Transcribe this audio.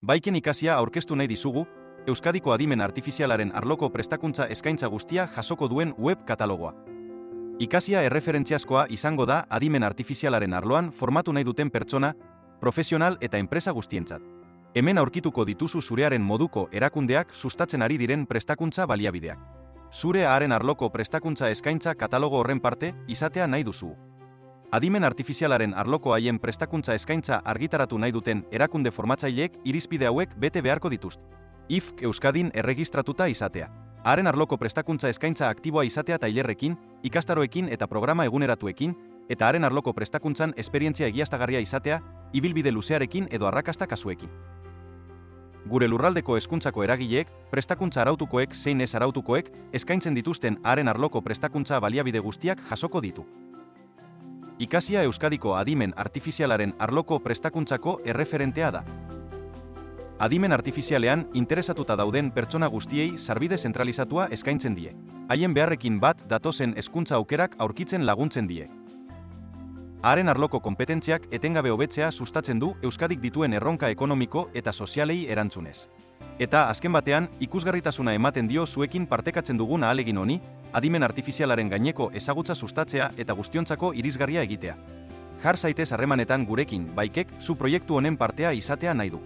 Baiken ikasia aurkeztu nahi dizugu, Euskadiko adimen artifizialaren arloko prestakuntza eskaintza guztia jasoko duen web katalogoa. Ikasia erreferentziazkoa izango da adimen artifizialaren arloan formatu nahi duten pertsona, profesional eta enpresa guztientzat. Hemen aurkituko dituzu zurearen moduko erakundeak sustatzen ari diren prestakuntza baliabideak. Zure haren arloko prestakuntza eskaintza katalogo horren parte izatea nahi duzu. Adimen artifizialaren arloko haien prestakuntza eskaintza argitaratu nahi duten erakunde formatzaileek irizpide hauek bete beharko dituzte. IFK Euskadin erregistratuta izatea. Haren arloko prestakuntza eskaintza aktiboa izatea tailerrekin, ikastaroekin eta programa eguneratuekin, eta haren arloko prestakuntzan esperientzia egiaztagarria izatea, ibilbide luzearekin edo arrakasta kasuekin. Gure lurraldeko hezkuntzako eragileek, prestakuntza arautukoek zein ez arautukoek, eskaintzen dituzten haren arloko prestakuntza baliabide guztiak jasoko ditu. Ikasia Euskadiko adimen artifizialaren arloko prestakuntzako erreferentea da. Adimen artifizialean interesatuta dauden pertsona guztiei sarbide zentralizatua eskaintzen die. Haien beharrekin bat datozen hezkuntza aukerak aurkitzen laguntzen die. Haren arloko konpetentziak etengabe hobetzea sustatzen du Euskadik dituen erronka ekonomiko eta sozialei erantzunez. Eta azken batean, ikusgarritasuna ematen dio zuekin partekatzen dugun ahalegin honi, adimen artifizialaren gaineko ezagutza sustatzea eta guztiontzako irisgarria egitea. Jar zaitez harremanetan gurekin, baikek, zu proiektu honen partea izatea nahi du.